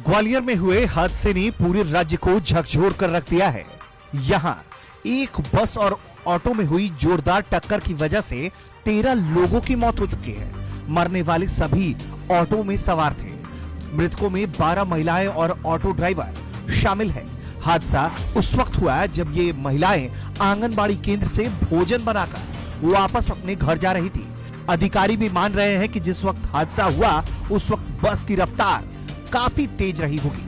ग्वालियर में हुए हादसे ने पूरे राज्य को झकझोर कर रख दिया है। यहाँ एक बस और ऑटो में हुई जोरदार टक्कर की वजह से 13 लोगों की मौत हो चुकी है। मरने वाले सभी ऑटो में सवार थे। मृतकों में 12 महिलाएं और ऑटो ड्राइवर शामिल है। हादसा उस वक्त हुआ जब ये महिलाएं आंगनबाड़ी केंद्र से भोजन बनाकर वापस अपने घर जा रही थी। अधिकारी भी मान रहे हैं कि जिस वक्त हादसा हुआ उस वक्त बस की रफ्तार काफी तेज रही होगी।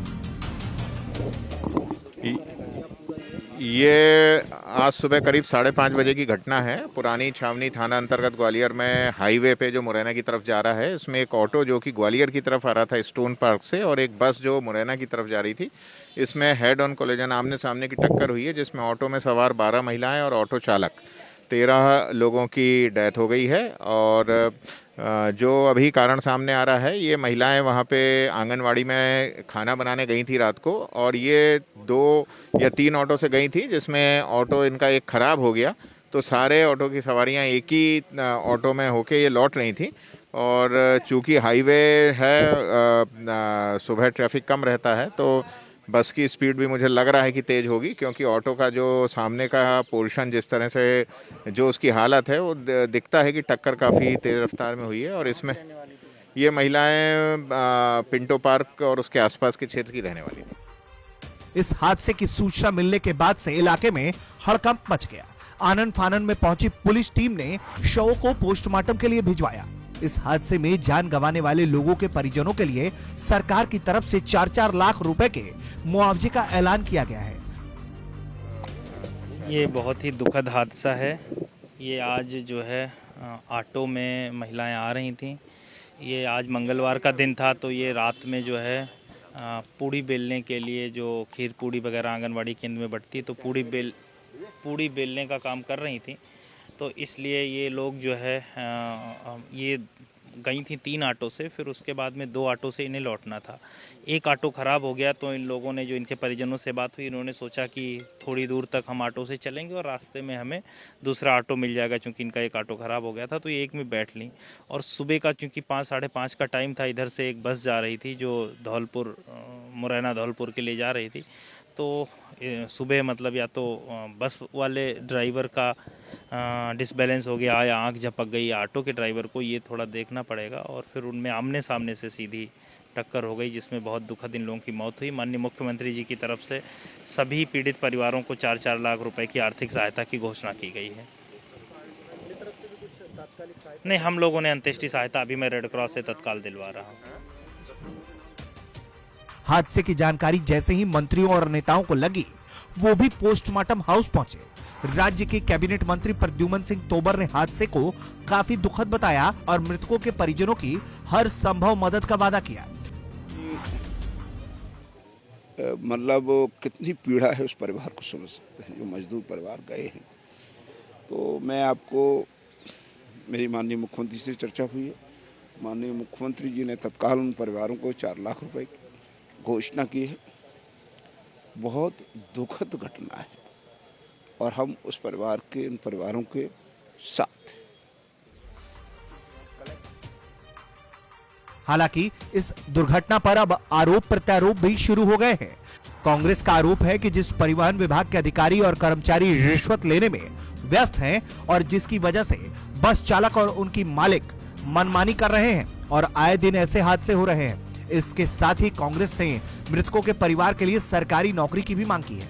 ये आज सुबह करीब 5:30 बजे की घटना है। पुरानी छावनी थाना अंतर्गत ग्वालियर में हाईवे पे जो मुरैना की तरफ जा रहा है, इसमें एक ऑटो जो कि ग्वालियर की तरफ आ रहा था स्टोन पार्क से, और एक बस जो मुरैना की तरफ जा रही थी, इसमें हेड ऑन कोलिजन आमने सामने की टक्कर हुई है, जिसमें ऑटो में सवार 12 महिलाएं और ऑटो चालक 13 लोगों की डेथ हो गई है। और जो अभी कारण सामने आ रहा है, ये महिलाएं वहाँ पे आंगनवाड़ी में खाना बनाने गई थी रात को, और ये 2 या 3 ऑटो से गई थी, जिसमें ऑटो इनका एक ख़राब हो गया। तो सारे ऑटो की सवारियां एक ही ऑटो में होके ये लौट रही थी। और चूँकि हाईवे है, सुबह ट्रैफिक कम रहता है, तो बस की स्पीड भी मुझे लग रहा है कि तेज़ होगी, क्योंकि ऑटो का जो सामने का पोर्शन जिस तरह से जो उसकी हालत है, वो दिखता है कि टक्कर काफ़ी तेज़ रफ्तार में हुई है। और इसमें ये महिलाएं पिंटो पार्क और उसके आसपास के क्षेत्र की रहने वाली थी। इस हादसे की सूचना मिलने के बाद से इलाके में हड़कंप मच गया। आनन फानन में पहुंची पुलिस टीम ने शवों को पोस्टमार्टम के लिए भिजवाया। इस हादसे में जान गंवाने वाले लोगों के परिजनों के लिए सरकार की तरफ से 4-4 लाख रुपए के मुआवजे का ऐलान किया गया है। ये बहुत ही दुखद हादसा है। ये आज जो है ऑटो में महिलाएं आ रही थीं। ये आज मंगलवार का दिन था, तो ये रात में जो है पूड़ी बेलने के लिए, जो खीर पूड़ी वगैरह आंगनवाड़ी केंद्र में बंटती, तो पूड़ी बेलने का काम कर रही थी। तो इसलिए ये लोग जो है ये गई थी 3 ऑटो से, फिर उसके बाद में 2 ऑटो से इन्हें लौटना था। एक ऑटो ख़राब हो गया, तो इन लोगों ने, जो इनके परिजनों से बात हुई, इन्होंने सोचा कि थोड़ी दूर तक हम ऑटो से चलेंगे और रास्ते में हमें दूसरा ऑटो मिल जाएगा, चूँकि इनका एक ऑटो ख़राब हो गया था। तो ये एक में बैठ ली, और सुबह का चूँकि 5-5:30 का टाइम था, इधर से एक बस जा रही थी जो धौलपुर, मुरैना धौलपुर के लिए जा रही थी। तो सुबह मतलब या तो बस वाले ड्राइवर का डिसबैलेंस हो गया या आंख झपक गई ऑटो के ड्राइवर को, ये थोड़ा देखना पड़ेगा। और फिर उनमें आमने सामने से सीधी टक्कर हो गई, जिसमें बहुत दुखद इन लोगों की मौत हुई। माननीय मुख्यमंत्री जी की तरफ से सभी पीड़ित परिवारों को 4-4 लाख रुपए की आर्थिक सहायता की घोषणा की गई है। नहीं, हम लोगों ने अंत्येष्टि सहायता अभी मैं रेड क्रॉस से तत्काल दिलवा रहा हूँ। हादसे की जानकारी जैसे ही मंत्रियों और नेताओं को लगी, वो भी पोस्टमार्टम हाउस पहुंचे। राज्य के कैबिनेट मंत्री प्रद्युमन सिंह तोमर ने हादसे को काफी दुखद बताया और मृतकों के परिजनों की हर संभव मदद का वादा किया। मतलब कितनी पीड़ा है उस परिवार को समझ सकते हैं, जो मजदूर परिवार गए हैं। तो मैं आपको, मेरी माननीय मुख्यमंत्री से चर्चा हुई है। माननीय मुख्यमंत्री जी ने तत्काल उन परिवारों को 4 लाख रुपए की घोषणा की है। बहुत दुखद घटना है और हम उस परिवार के, उन परिवारों के साथ। हालांकि इस दुर्घटना पर अब आरोप प्रत्यारोप भी शुरू हो गए हैं। कांग्रेस का आरोप है कि जिस परिवहन विभाग के अधिकारी और कर्मचारी रिश्वत लेने में व्यस्त हैं और जिसकी वजह से बस चालक और उनकी मालिक मनमानी कर रहे हैं और आए दिन ऐसे हादसे हो रहे हैं। इसके साथ ही कांग्रेस ने मृतकों के परिवार के लिए सरकारी नौकरी की भी मांग की है।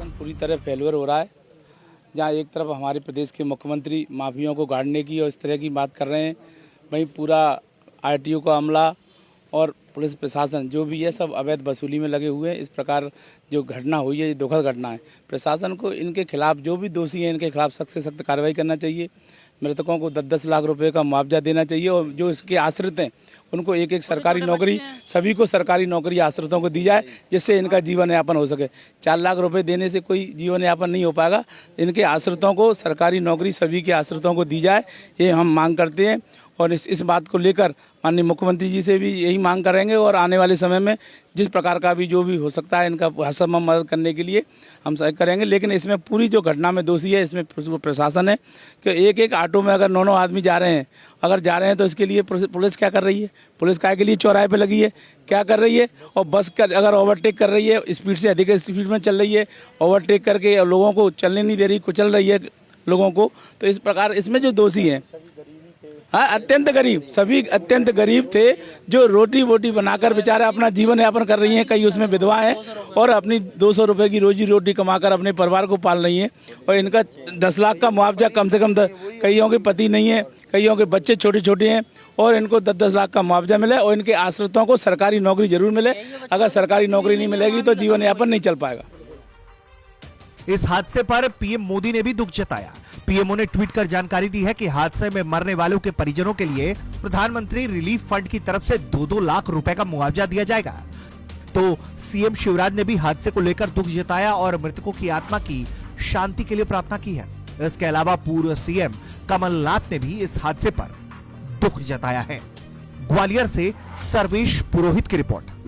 पूरी तरह फेल्यूर हो रहा है, जहां एक तरफ हमारे प्रदेश के मुख्यमंत्री माफियाओं को गाड़ने की और इस तरह की बात कर रहे हैं, वहीं पूरा आरटीओ का अमला और पुलिस प्रशासन जो भी है सब अवैध वसूली में लगे हुए हैं। इस प्रकार जो घटना हुई है, ये दुखद घटना है। प्रशासन को इनके खिलाफ, जो भी दोषी हैं, इनके खिलाफ सख्त से सख्त कार्रवाई करना चाहिए। मृतकों को 10-10 लाख रुपए का मुआवजा देना चाहिए और जो इसके आश्रित हैं उनको एक सरकारी नौकरी, सभी को सरकारी नौकरी आश्रितों को दी जाए, जिससे इनका जीवन यापन हो सके। 4 लाख रुपए देने से कोई जीवन यापन नहीं हो पाएगा। इनके आश्रितों को सरकारी नौकरी सभी के आश्रितों को दी जाए, ये हम मांग करते हैं। और इस बात को लेकर माननीय मुख्यमंत्री जी से भी यही मांग कर रहे हैं करेंगे और आने वाले समय में जिस प्रकार का भी जो भी हो सकता है इनका हरसंभव मदद करने के लिए हम सहयोग करेंगे। लेकिन इसमें पूरी जो घटना में दोषी है इसमें प्रशासन है कि एक एक ऑटो में अगर 9 आदमी जा रहे हैं तो इसके लिए पुलिस क्या कर रही है? पुलिस काय के लिए चौराहे पे लगी है, क्या कर रही है? और बस का अगर ओवरटेक कर रही है, स्पीड से अधिक स्पीड में चल रही है, ओवरटेक करके लोगों को चलने नहीं दे रही, कुचल रही है लोगों को, तो इस प्रकार इसमें जो दोषी हैं, हाँ, अत्यंत गरीब, सभी अत्यंत गरीब थे जो रोटी वोटी बनाकर बेचारे अपना जीवन यापन कर रही हैं। कई उसमें विधवा हैं और अपनी 200 रुपए की रोजी रोटी कमाकर अपने परिवार को पाल रही हैं। और इनका 10 लाख का मुआवजा कम से कम, कईयों के पति नहीं है, कईयों के बच्चे छोटे छोटे हैं और इनको 10-10 लाख का मुआवजा मिले और इनके आश्रितों को सरकारी नौकरी जरूर मिले। अगर सरकारी नौकरी नहीं मिलेगी तो जीवन यापन नहीं चल पाएगा। इस हादसे पर पीएम मोदी ने भी दुख जताया। पीएमओ ने ट्वीट कर जानकारी दी है कि हादसे में मरने वालों के परिजनों के लिए प्रधानमंत्री रिलीफ फंड की तरफ से 2-2 लाख रुपए का मुआवजा दिया जाएगा। तो सीएम शिवराज ने भी हादसे को लेकर दुख जताया और मृतकों की आत्मा की शांति के लिए प्रार्थना की है। इसके अलावा पूर्व सीएम कमलनाथ ने भी इस हादसे पर दुख जताया है। ग्वालियर से सर्वेश पुरोहित की रिपोर्ट।